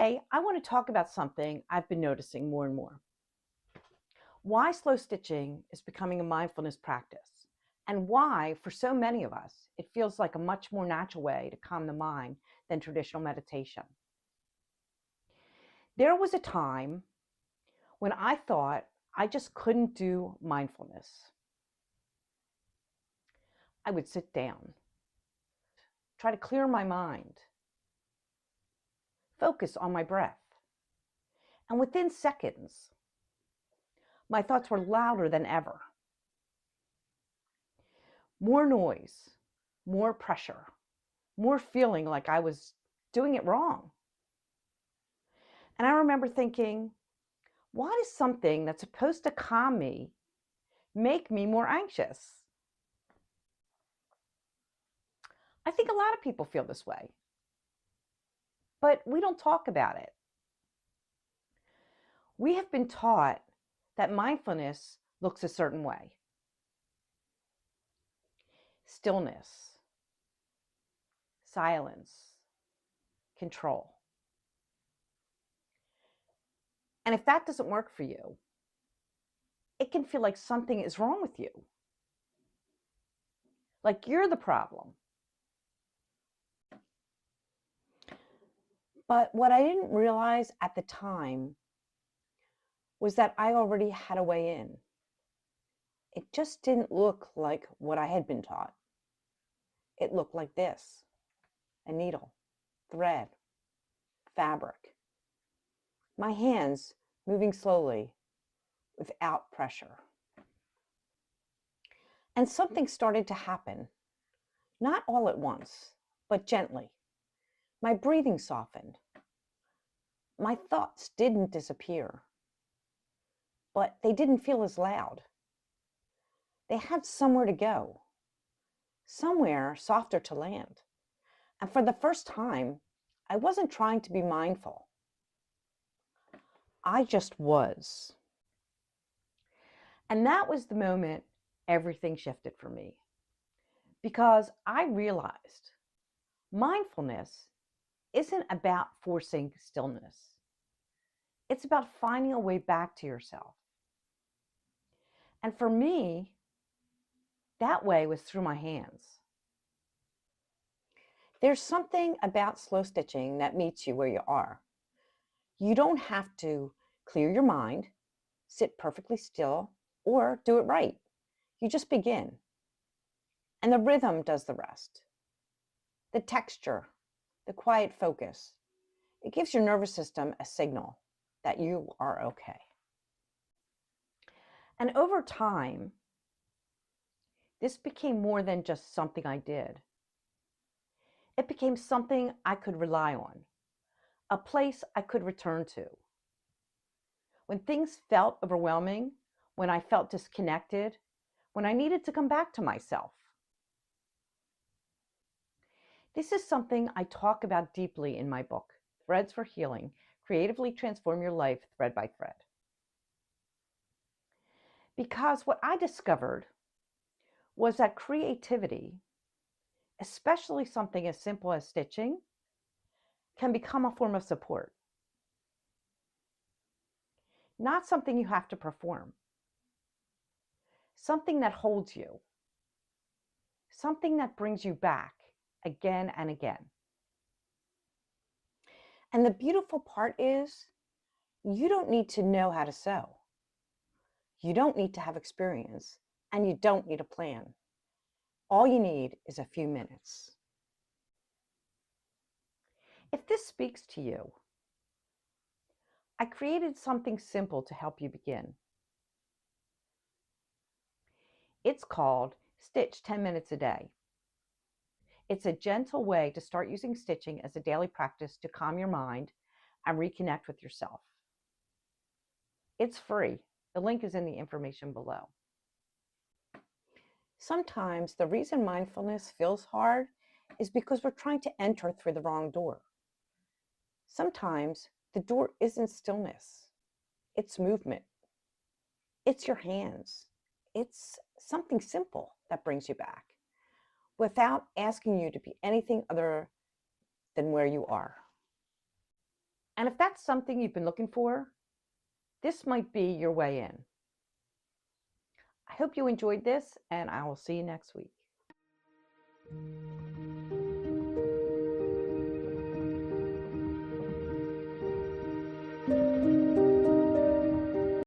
Today, I want to talk about something I've been noticing more and more. Why slow stitching is becoming a mindfulness practice, and why, for so many of us, it feels like a much more natural way to calm the mind than traditional meditation. There was a time when I thought I just couldn't do mindfulness. I would sit down, try to clear my mind, focus on my breath, and within seconds, my thoughts were louder than ever. More noise, more pressure, more feeling like I was doing it wrong. And I remember thinking, why does something that's supposed to calm me make me more anxious? I think a lot of people feel this way, but we don't talk about it. We have been taught that mindfulness looks a certain way. Stillness, silence, control. And if that doesn't work for you, it can feel like something is wrong with you. Like you're the problem. But what I didn't realize at the time was that I already had a way in. It just didn't look like what I had been taught. It looked like this: a needle, thread, fabric. My hands moving slowly without pressure. And something started to happen, not all at once, but gently. My breathing softened. My thoughts didn't disappear, but they didn't feel as loud. They had somewhere to go, somewhere softer to land. And for the first time, I wasn't trying to be mindful. I just was. And that was the moment everything shifted for me, because I realized mindfulness isn't about forcing stillness. It's about finding a way back to yourself. And for me, that way was through my hands. There's something about slow stitching that meets you where you are. You don't have to clear your mind, sit perfectly still, or do it right. You just begin. And the rhythm does the rest. The texture, the quiet focus, it gives your nervous system a signal that you are okay. And over time, this became more than just something I did. It became something I could rely on, a place I could return to. When things felt overwhelming, when I felt disconnected, when I needed to come back to myself. This is something I talk about deeply in my book, Threads for Healing: Creatively Transform Your Life Thread by Thread. Because what I discovered was that creativity, especially something as simple as stitching, can become a form of support. Not something you have to perform. Something that holds you. Something that brings you back again and again. And the beautiful part is, you don't need to know how to sew. You don't need to have experience, and you don't need a plan. All you need is a few minutes. If this speaks to you, I created something simple to help you begin. It's called Stitch 10 Minutes a Day. It's a gentle way to start using stitching as a daily practice to calm your mind and reconnect with yourself. It's free. The link is in the information below. Sometimes the reason mindfulness feels hard is because we're trying to enter through the wrong door. Sometimes the door isn't stillness. It's movement. It's your hands. It's something simple that brings you back without asking you to be anything other than where you are. And if that's something you've been looking for, this might be your way in. I hope you enjoyed this, and I will see you next week.